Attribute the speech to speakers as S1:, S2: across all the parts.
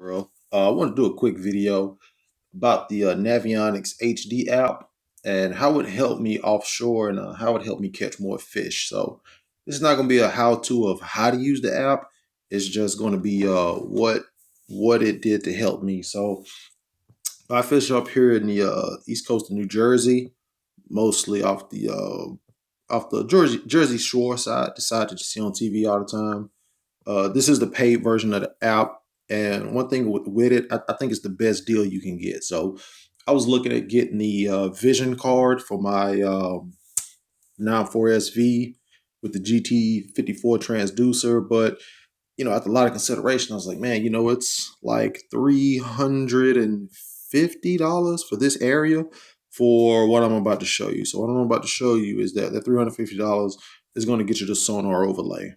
S1: Bro. I want to do a quick video about the Navionics HD app and how it helped me offshore and how it helped me catch more fish. So this is not going to be a how-to of how to use the app. It's just going to be what it did to help me. So I fish up here in the east coast of New Jersey, mostly off the Jersey Shore side, the side that you see on TV all the time. This is the paid version of the app. And one thing with it, I think it's the best deal you can get. So I was looking at getting the vision card for my 94SV with the GT54 transducer. But, after a lot of consideration, I was like, man, it's like $350 for this area for what I'm about to show you. So what I'm about to show you is that $350 is going to get you the sonar overlay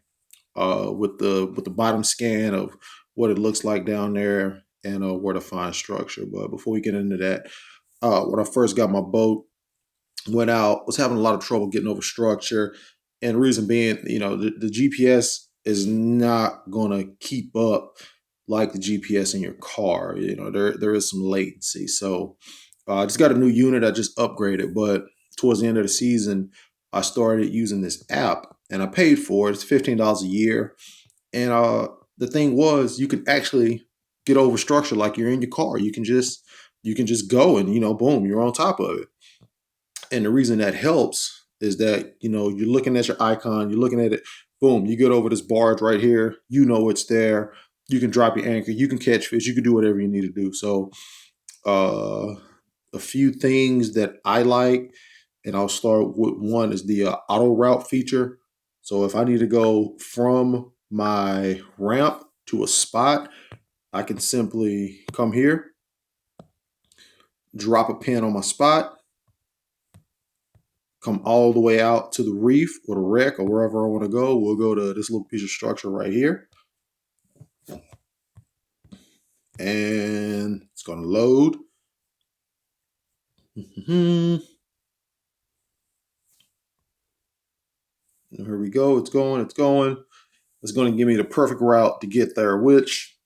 S1: with the bottom scan of what it looks like down there and where to find structure. But before we get into that, when I first got my boat, went out, was having a lot of trouble getting over structure, and the reason being, the GPS is not gonna keep up like the GPS in your car. There is some latency. So I just got a new unit. I just upgraded, but towards the end of the season, I started using this app, and I paid for it. It's $15 a year, and the thing was, you can actually get over structure like you're in your car. You can just go and boom, you're on top of it. And the reason that helps is that you're looking at your icon, you're looking at it, boom, you get over this barge right here. It's there. You can drop your anchor, you can catch fish, you can do whatever you need to do. So uh, a few things that I like, and I'll start with one is the auto route feature. So if I need to go from my ramp to a spot, I can simply come here, drop a pin on my spot, come all the way out to the reef or the wreck or wherever I want to go. We'll go to this little piece of structure right here, and it's going to load. Here we go. It's going. It's going. It's going to give me the perfect route to get there, which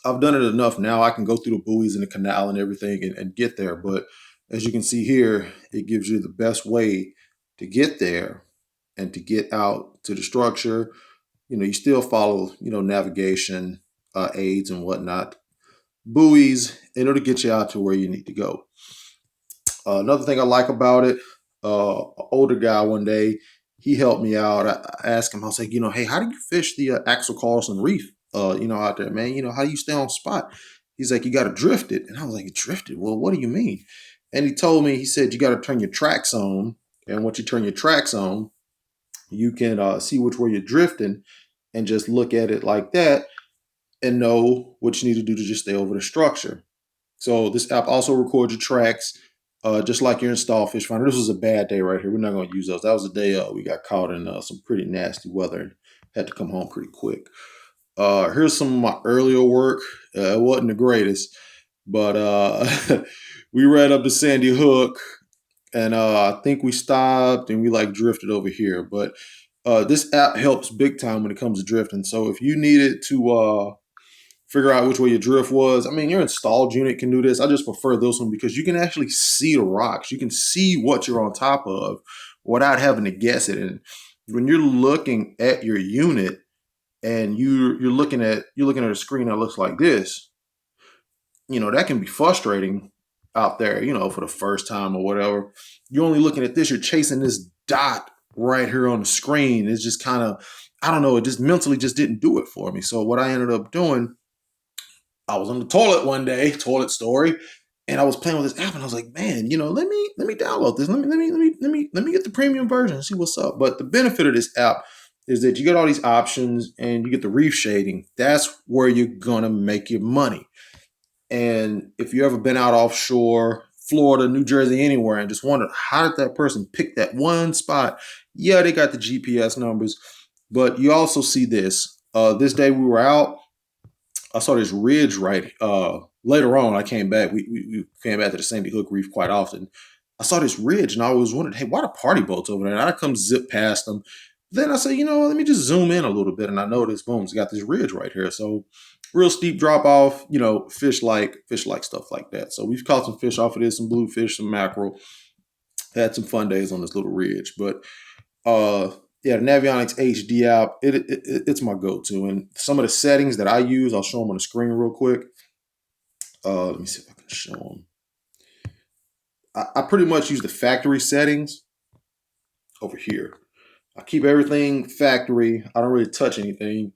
S1: I've done it enough now. I can go through the buoys and the canal and everything and get there. But as you can see here, it gives you the best way to get there and to get out to the structure. You still follow, navigation aids and whatnot, buoys, in order to get you out to where you need to go. Another thing I like about it, an older guy one day, he helped me out. I asked him, I was like, hey, how do you fish the Axel Carlson Reef, out there, man? How do you stay on spot? He's like, you got to drift it. And I was like, drift it? Well, what do you mean? And he told me, he said, you got to turn your tracks on. And once you turn your tracks on, you can see which way you're drifting and just look at it like that and know what you need to do to just stay over the structure. So this app also records your tracks, just like your install fish finder. This was a bad day right here. We're not going to use those. That was the day we got caught in some pretty nasty weather and had to come home pretty quick. Here's some of my earlier work. It wasn't the greatest, but we ran up to Sandy Hook, and I think we stopped and we drifted over here. But this app helps big time when it comes to drifting. So if you needed to figure out which way your drift was, your installed unit can do this. I just prefer this one because you can actually see the rocks. You can see what you're on top of without having to guess it. And when you're looking at your unit and you're looking at a screen that looks like this, that can be frustrating out there, for the first time or whatever. You're only looking at this, you're chasing this dot right here on the screen. It's just kind of, I don't know, it just mentally just didn't do it for me. So what I ended up doing, I was on the toilet one day, toilet story, and I was playing with this app, and I was like, man, let me download this. Let me get the premium version and see what's up. But the benefit of this app is that you get all these options and you get the reef shading. That's where you're gonna make your money. And if you ever been out offshore, Florida, New Jersey, anywhere, and just wondered how did that person pick that one spot? Yeah, they got the GPS numbers, but you also see this. This day we were out, I saw this ridge right. Later on, I came back. We came back to the Sandy Hook Reef quite often. I saw this ridge, and I always wondered, hey, why the party boats over there? And I come zip past them. Then I say, let me just zoom in a little bit, and I notice, boom, it's got this ridge right here. So real steep drop off, fish like stuff like that. So we've caught some fish off of this, some bluefish, some mackerel. Had some fun days on this little ridge. But yeah, the Navionics HD app, it's my go-to. And some of the settings that I use, I'll show them on the screen real quick. Let me see if I can show them. I pretty much use the factory settings over here. I keep everything factory. I don't really touch anything.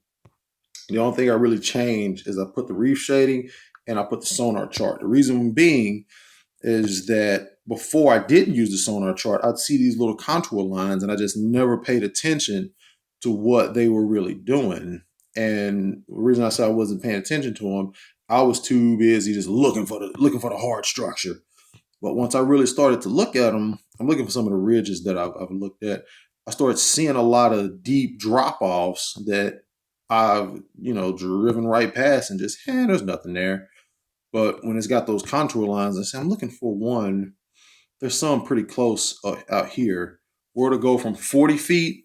S1: The only thing I really change is I put the reef shading and I put the sonar chart. The reason being is that before I didn't use the sonar chart, I'd see these little contour lines and I just never paid attention to what they were really doing. And the reason I said I wasn't paying attention to them, I was too busy just looking for the hard structure. But once I really started to look at them, I'm looking for some of the ridges that I've looked at. I started seeing a lot of deep drop offs that I've driven right past and just there's nothing there. But when it's got those contour lines, I say I'm looking for one. There's some pretty close out here. Where to go from 40 feet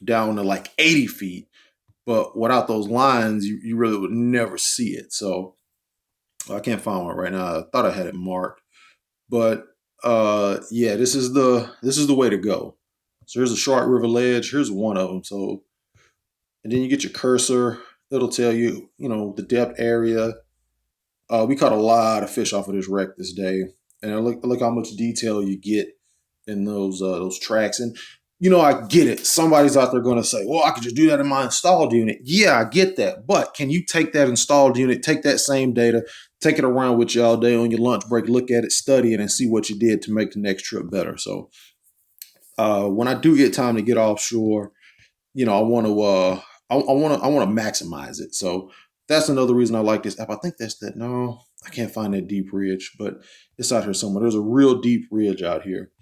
S1: down to like 80 feet, but without those lines, you really would never see it. So I can't find one right now. I thought I had it marked. But yeah, this is the way to go. So here's a short river ledge. Here's one of them. So and then you get your cursor. It'll tell you, the depth area. We caught a lot of fish off of this wreck this day, and look how much detail you get in those tracks. And I get it. Somebody's out there going to say, "Well, I could just do that in my installed unit." Yeah, I get that, but can you take that installed unit, take that same data, take it around with you all day on your lunch break, look at it, study it, and see what you did to make the next trip better? So when I do get time to get offshore, I want to I want to maximize it. So that's another reason I like this app. I think that's that. No, I can't find that deep ridge, but it's out here somewhere. There's a real deep ridge out here.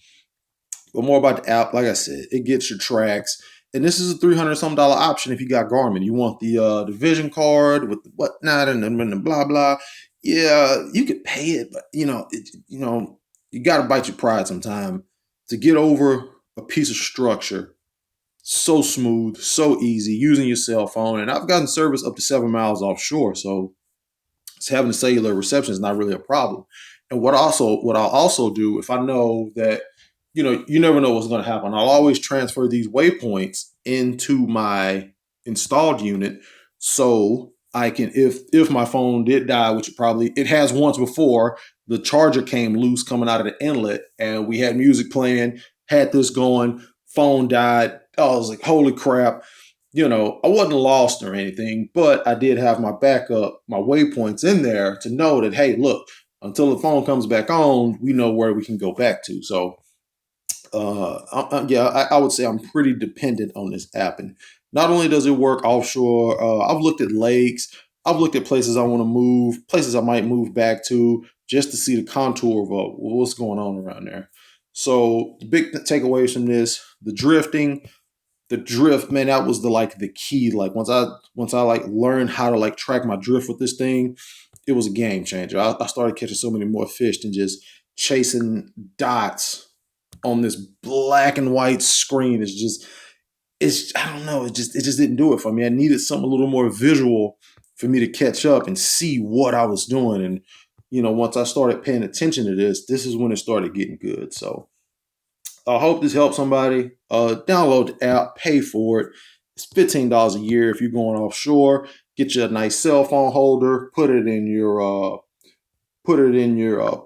S1: But more about the app, like I said, it gets your tracks. And this is a $300 option if you got Garmin. You want the vision card with the whatnot and the blah blah. Yeah, you could pay it, but you got to bite your pride sometime to get over a piece of structure so smooth, so easy using your cell phone. And I've gotten service up to 7 miles offshore, so it's having a cellular reception is not really a problem. And what I'll also do if I know that you never know what's going to happen, I'll always transfer these waypoints into my installed unit so I can if my phone did die, which it has once before, the charger came loose coming out of the inlet and we had music playing, had this going, phone died. I was like, holy crap. I wasn't lost or anything, but I did have my backup, my waypoints in there to know that, hey, look, until the phone comes back on, we know where we can go back to. So, yeah, I would say I'm pretty dependent on this app. And not only does it work offshore, I've looked at lakes, I've looked at places I want to move, places I might move back to just to see the contour of what's going on around there. So, the big takeaways from this: the drift, man, that was the key. Like once I like learned how to like track my drift with this thing, it was a game changer. I started catching so many more fish than just chasing dots on this black and white screen. It's I don't know, it just didn't do it for me. I needed something a little more visual for me to catch up and see what I was doing. And once I started paying attention to this is when it started getting good. So I hope this helps somebody. Download the app, pay for it. It's $15 a year if you're going offshore. Get you a nice cell phone holder. Put it in your put it in your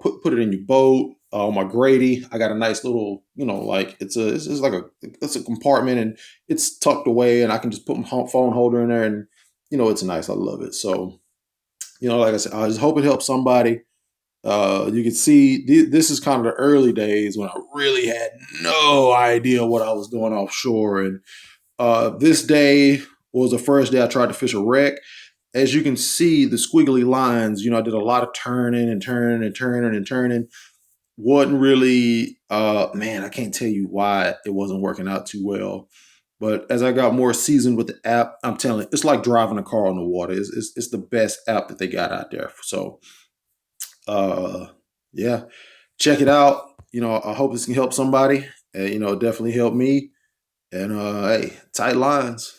S1: boat. On my Grady, I got a nice little like it's a compartment and it's tucked away, and I can just put my phone holder in there, and it's nice. I love it. So like I said, I just hope it helps somebody. You can see this is kind of the early days when I really had no idea what I was doing offshore. And this day was the first day I tried to fish a wreck. As you can see, the squiggly lines, I did a lot of turning and turning and turning and turning. Wasn't really, man, I can't tell you why it wasn't working out too well. But as I got more seasoned with the app, I'm telling you, it's like driving a car on the water. It's the best app that they got out there. So uh yeah, check it out. I hope this can help somebody. It definitely helped me. And hey, tight lines.